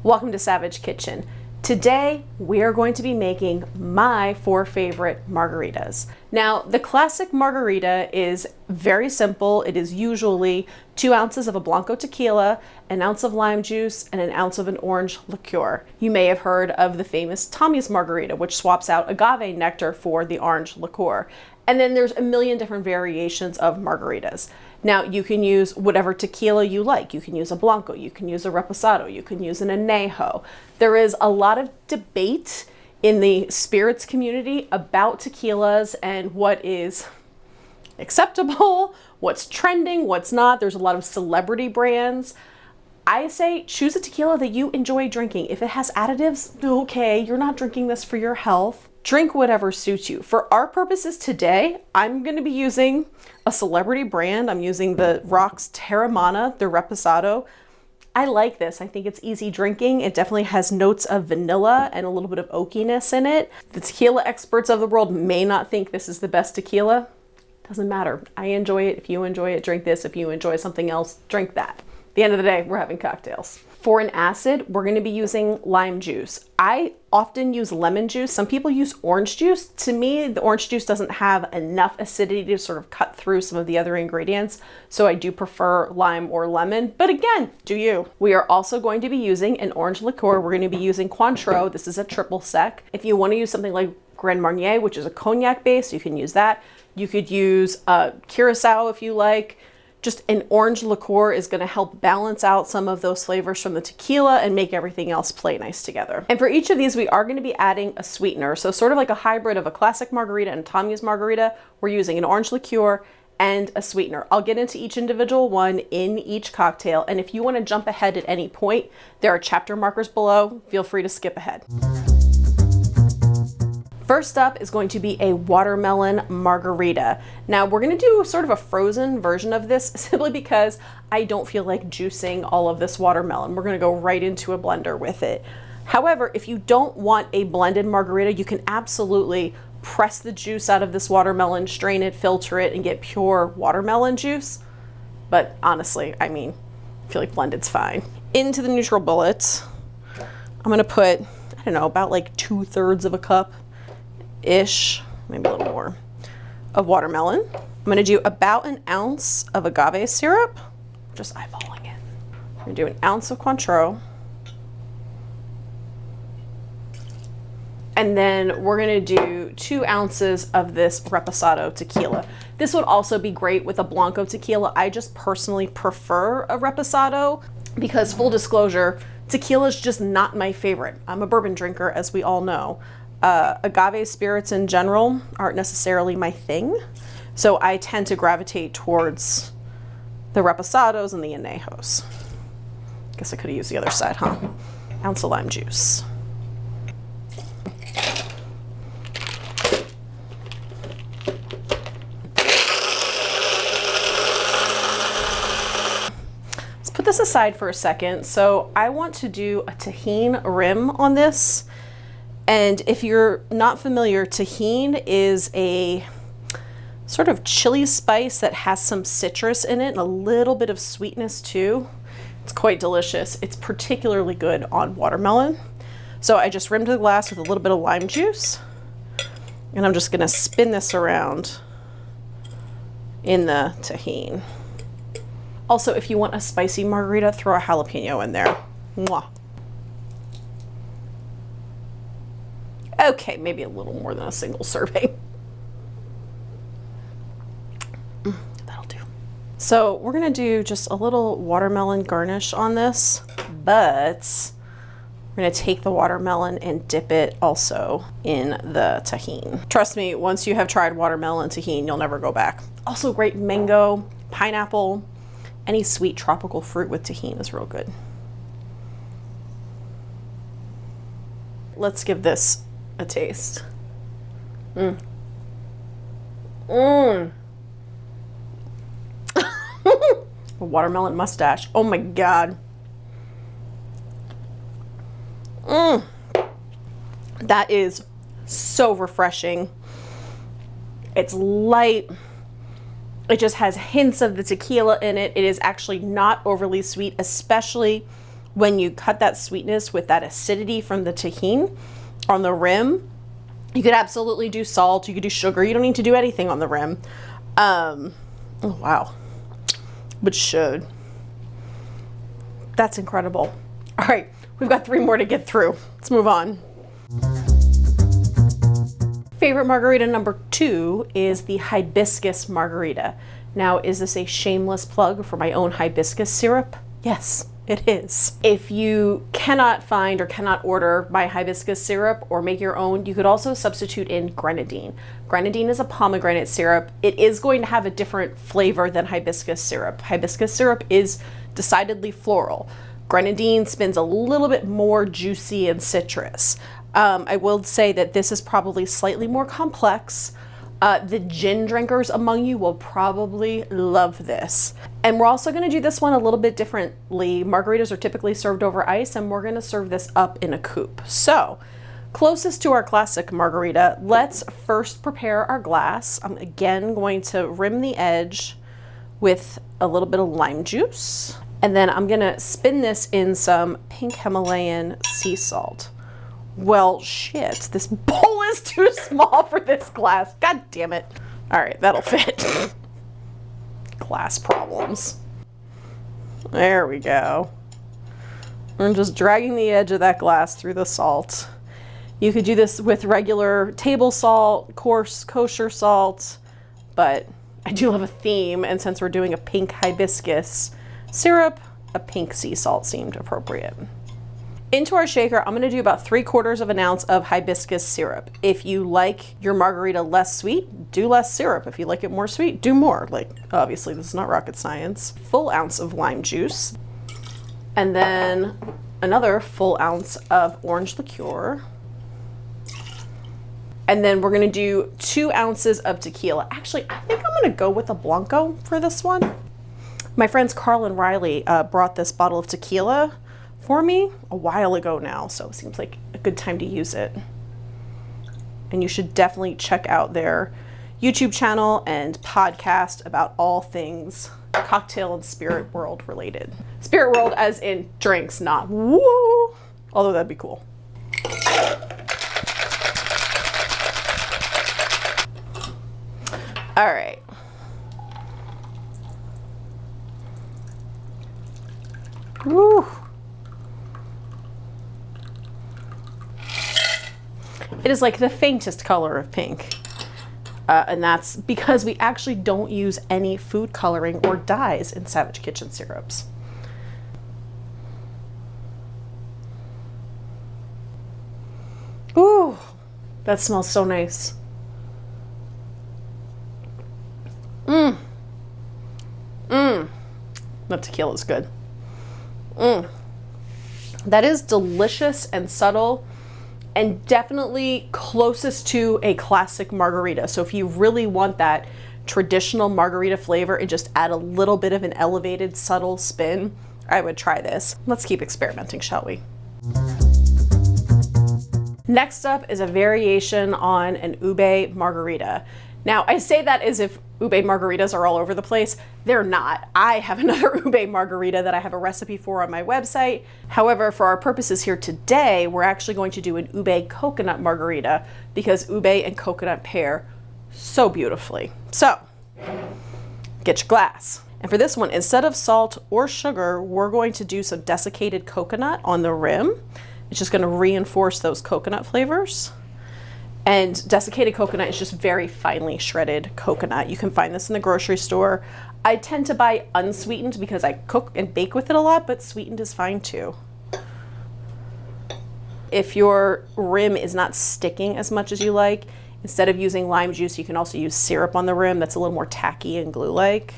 Welcome to Savidge Kitchen. Today we are going to be making my 4 favorite margaritas. Now the classic margarita is very simple. It is usually 2 ounces of a blanco tequila, an ounce of lime juice, and an ounce of an orange liqueur. You may have heard of the famous Tommy's margarita, which swaps out agave nectar for the orange liqueur. And then there's a million different variations of margaritas. Now you can use whatever tequila you like. You can use a blanco, you can use a reposado, you can use an añejo. There is a lot of debate in the spirits community about tequilas and what is acceptable, what's trending, what's not. There's a lot of celebrity brands. I say choose a tequila that you enjoy drinking. If it has additives, okay, you're not drinking this for your health. Drink whatever suits you. For our purposes today, I'm going to be using a celebrity brand. I'm using the Rocks Terramana, the Reposado. I like this. I think it's easy drinking. It definitely has notes of vanilla and a little bit of oakiness in it. The tequila experts of the world may not think this is the best tequila. Doesn't matter. I enjoy it. If you enjoy it, drink this. If you enjoy something else, drink that. At the end of the day, we're having cocktails. For an acid, we're going to be using lime juice. I often use lemon juice. Some people use orange juice. To me, the orange juice doesn't have enough acidity to sort of cut through some of the other ingredients. So I do prefer lime or lemon, but again, do you. We are also going to be using an orange liqueur. We're going to be using Cointreau. This is a triple sec. If you want to use something like Grand Marnier, which is a cognac base, you can use that. You could use Curacao if you like. Just an orange liqueur is going to help balance out some of those flavors from the tequila and make everything else play nice together. And for each of these, we are going to be adding a sweetener. So sort of like a hybrid of a classic margarita and Tommy's margarita, we're using an orange liqueur and a sweetener. I'll get into each individual one in each cocktail. And if you want to jump ahead at any point, there are chapter markers below. Feel free to skip ahead. First up is going to be a watermelon margarita. Now we're gonna do sort of a frozen version of this simply because I don't feel like juicing all of this watermelon. We're gonna go right into a blender with it. However, if you don't want a blended margarita, you can absolutely press the juice out of this watermelon, strain it, filter it, and get pure watermelon juice. But honestly, I mean, I feel like blended's fine. Into the NutriBullets, I'm gonna put, I don't know, about like 2/3 of a cup ish, maybe a little more, of watermelon. I'm gonna do about an ounce of agave syrup, just eyeballing it. I'm gonna do an ounce of Cointreau. And then we're gonna do 2 ounces of this Reposado tequila. This would also be great with a Blanco tequila. I just personally prefer a Reposado because, full disclosure, tequila is just not my favorite. I'm a bourbon drinker, as we all know. Agave spirits in general aren't necessarily my thing, so I tend to gravitate towards the Reposados and the añejos. Guess I could have used the other side, huh? Ounce of lime juice. Let's put this aside for a second. So I want to do a tahini rim on this. And if you're not familiar, tahini is a sort of chili spice that has some citrus in it and a little bit of sweetness too. It's quite delicious. It's particularly good on watermelon. So I just rimmed the glass with a little bit of lime juice. And I'm just gonna spin this around in the tahini. Also, if you want a spicy margarita, throw a jalapeno in there. Mwah. Okay, maybe a little more than a single serving. That'll do. So we're gonna do just a little watermelon garnish on this, but we're gonna take the watermelon and dip it also in the tahini. Trust me, once you have tried watermelon tahini, you'll never go back. Also great mango, pineapple, any sweet tropical fruit with tahini is real good. Let's give this a taste. A watermelon mustache. Oh my God. That is so refreshing. It's light. It just has hints of the tequila in it. It is actually not overly sweet, especially when you cut that sweetness with that acidity from the tahini on the rim. You could absolutely do salt, you could do sugar, you don't need to do anything on the rim. Oh wow, but should. That's incredible. All right, we've got 3 more to get through. Let's move on. Favorite margarita number 2 is the Hibiscus Margarita. Now, is this a shameless plug for my own hibiscus syrup? Yes, it is. If you cannot find or cannot order my hibiscus syrup or make your own, you could also substitute in grenadine. Grenadine is a pomegranate syrup. It is going to have a different flavor than hibiscus syrup. Hibiscus syrup is decidedly floral. Grenadine spins a little bit more juicy and citrus. I will say that this is probably slightly more complex. The gin drinkers among you will probably love this. And we're also going to do this one a little bit differently. Margaritas are typically served over ice, and we're going to serve this up in a coupe. So, closest to our classic margarita, let's first prepare our glass. I'm again going to rim the edge with a little bit of lime juice. And then I'm going to spin this in some pink Himalayan sea salt. Well, shit, this bowl is too small for this glass. God damn it. All right, that'll fit. Glass problems. There we go. I'm just dragging the edge of that glass through the salt. You could do this with regular table salt, coarse kosher salt, but I do love a theme, and since we're doing a pink hibiscus syrup, a pink sea salt seemed appropriate. Into our shaker, I'm going to do about 3/4 of an ounce of hibiscus syrup. If you like your margarita less sweet, do less syrup. If you like it more sweet, do more. Like, obviously, this is not rocket science. Full ounce of lime juice. And then another full ounce of orange liqueur. And then we're going to do 2 ounces of tequila. Actually, I think I'm going to go with a blanco for this one. My friends Carl and Riley brought this bottle of tequila for me a while ago now, so it seems like a good time to use it. And you should definitely check out their YouTube channel and podcast about all things cocktail and spirit world related. Spirit world as in drinks, not woo, although that'd be cool. All right. Woo. It is like the faintest color of pink. And that's because we actually don't use any food coloring or dyes in Savidge kitchen syrups. Ooh, that smells so nice. That tequila is good. That is delicious and subtle, and definitely closest to a classic margarita. So if you really want that traditional margarita flavor and just add a little bit of an elevated, subtle spin, I would try this. Let's keep experimenting, shall we? Next up is a variation on an Ube Margarita. Now, I say that as if Ube Margaritas are all over the place. They're not. I have another Ube Margarita that I have a recipe for on my website. However, for our purposes here today, we're actually going to do an Ube Coconut Margarita because ube and coconut pair so beautifully. So, get your glass. And for this one, instead of salt or sugar, we're going to do some desiccated coconut on the rim. It's just going to reinforce those coconut flavors. And desiccated coconut is just very finely shredded coconut. You can find this in the grocery store. I tend to buy unsweetened because I cook and bake with it a lot, but sweetened is fine too. If your rim is not sticking as much as you like, instead of using lime juice, you can also use syrup on the rim. That's a little more tacky and glue-like.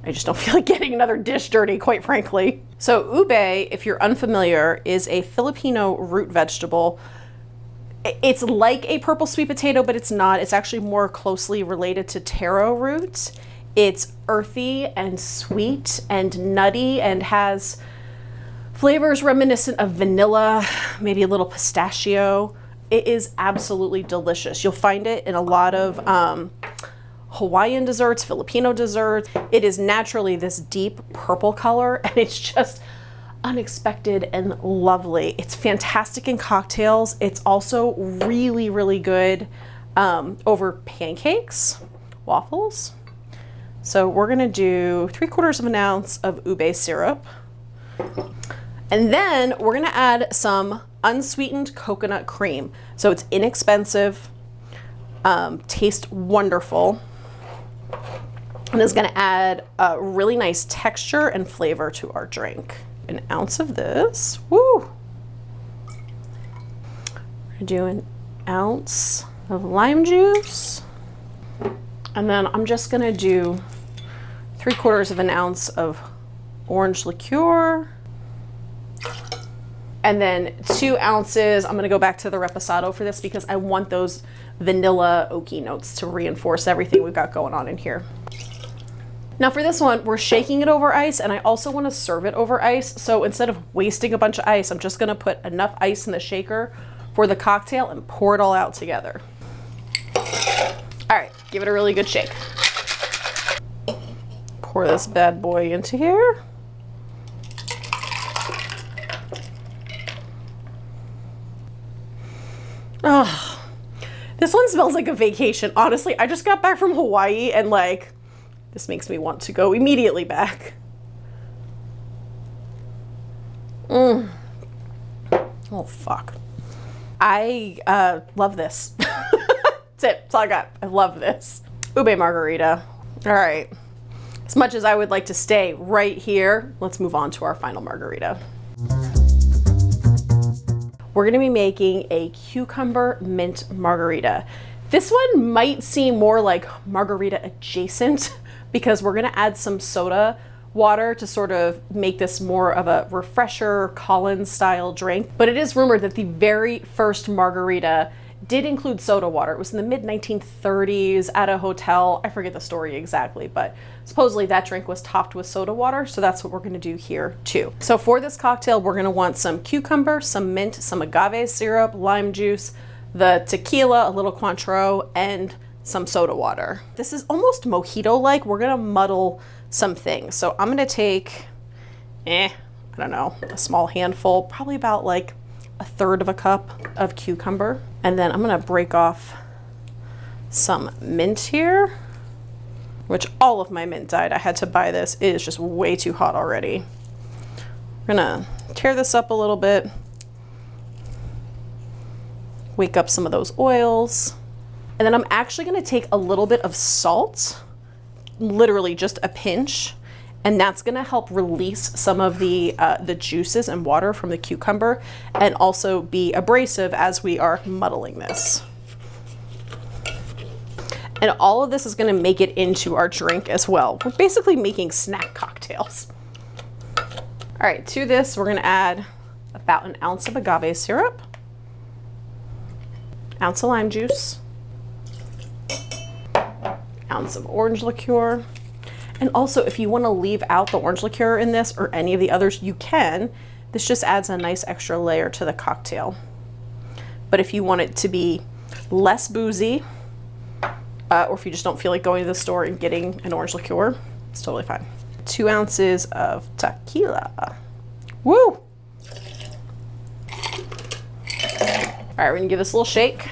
I just don't feel like getting another dish dirty, quite frankly. So ube, if you're unfamiliar, is a Filipino root vegetable. It's like a purple sweet potato, but it's not. It's actually more closely related to taro root. It's earthy and sweet and nutty and has flavors reminiscent of vanilla, maybe a little pistachio. It is absolutely delicious. You'll find it in a lot of Hawaiian desserts, Filipino desserts. It is naturally this deep purple color, and it's just unexpected and lovely. It's fantastic in cocktails. It's also really, really good over pancakes, waffles. So we're gonna do 3/4 of an ounce of ube syrup. And then we're gonna add some unsweetened coconut cream. So it's inexpensive, tastes wonderful, and is gonna add a really nice texture and flavor to our drink. An ounce of this, woo! We're gonna do an ounce of lime juice. And then I'm just gonna do 3/4 of an ounce of orange liqueur. And then 2 ounces, I'm gonna go back to the Reposado for this because I want those vanilla oaky notes to reinforce everything we've got going on in here. Now for this one, we're shaking it over ice, and I also wanna serve it over ice. So instead of wasting a bunch of ice, I'm just gonna put enough ice in the shaker for the cocktail and pour it all out together. All right, give it a really good shake. Pour this bad boy into here. Oh, this one smells like a vacation. Honestly, I just got back from Hawaii and like, this makes me want to go immediately back. Oh, fuck. I love this. That's it. That's all I got. I love this. Ube Margarita. All right. As much as I would like to stay right here, let's move on to our final margarita. We're gonna be making a cucumber mint margarita. This one might seem more like margarita adjacent because we're gonna add some soda water to sort of make this more of a refresher Collins style drink. But it is rumored that the very first margarita did include soda water. It was in the mid 1930s at a hotel. I forget the story exactly, but supposedly that drink was topped with soda water. So that's what we're gonna do here too. So for this cocktail, we're gonna want some cucumber, some mint, some agave syrup, lime juice, the tequila, a little Cointreau, and some soda water. This is almost mojito-like. We're gonna muddle some things. So I'm gonna take, I don't know, a small handful, probably about like 1/3 of a cup of cucumber. And then I'm gonna break off some mint here, which all of my mint died. I had to buy this. It is just way too hot already. We're gonna tear this up a little bit, wake up some of those oils. And then I'm actually gonna take a little bit of salt, literally just a pinch, and that's gonna help release some of the juices and water from the cucumber and also be abrasive as we are muddling this. And all of this is gonna make it into our drink as well. We're basically making snack cocktails. All right, to this, we're gonna add about 1 ounce of agave syrup, ounce of lime juice, ounce of orange liqueur. And also, if you want to leave out the orange liqueur in this or any of the others, you can. This just adds a nice extra layer to the cocktail. But if you want it to be less boozy, or if you just don't feel like going to the store and getting an orange liqueur, it's totally fine. 2 ounces of tequila. Woo! All right, we're gonna give this a little shake.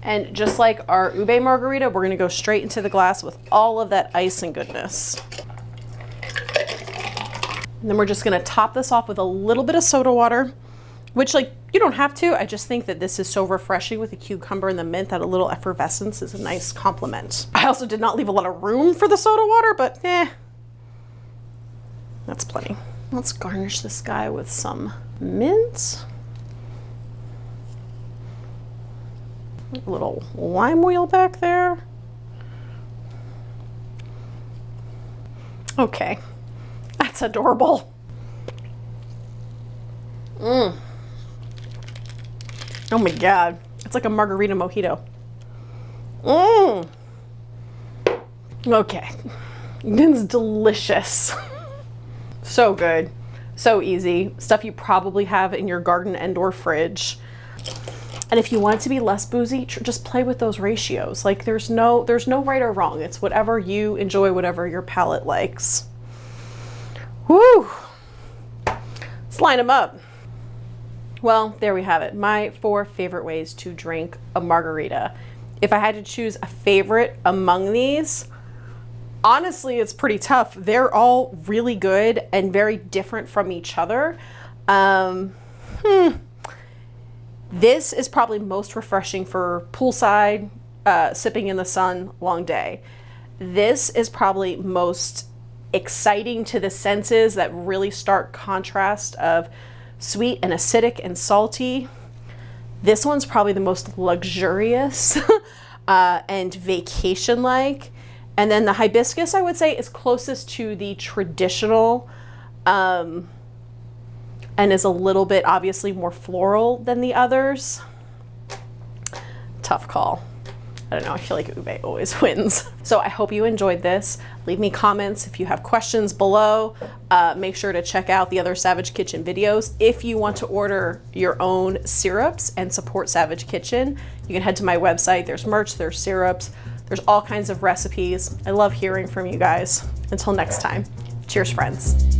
And just like our ube margarita, we're gonna go straight into the glass with all of that ice and goodness. And then we're just gonna top this off with a little bit of soda water, which like, you don't have to. I just think that this is so refreshing with the cucumber and the mint that a little effervescence is a nice compliment. I also did not leave a lot of room for the soda water, but that's plenty. Let's garnish this guy with some mint. A little lime wheel back there. Okay, that's adorable. Oh my God, it's like a margarita mojito. Okay, it's delicious. So good, so easy. Stuff you probably have in your garden and or fridge. And if you want it to be less boozy, just play with those ratios. Like there's no right or wrong. It's whatever you enjoy, whatever your palate likes. Woo! Let's line them up. Well, there we have it. My 4 favorite ways to drink a margarita. If I had to choose a favorite among these, honestly, it's pretty tough. They're all really good and very different from each other. This is probably most refreshing for poolside, sipping in the sun, long day. This is probably most exciting to the senses, that really stark contrast of sweet and acidic and salty. This one's probably the most luxurious and vacation-like. And then the hibiscus, I would say, is closest to the traditional and is a little bit obviously more floral than the others. Tough call. I don't know, I feel like Ube always wins. So I hope you enjoyed this. Leave me comments if you have questions below. Make sure to check out the other Savidge Kitchen videos. If you want to order your own syrups and support Savidge Kitchen, you can head to my website. There's merch, there's syrups, there's all kinds of recipes. I love hearing from you guys. Until next time, cheers, friends.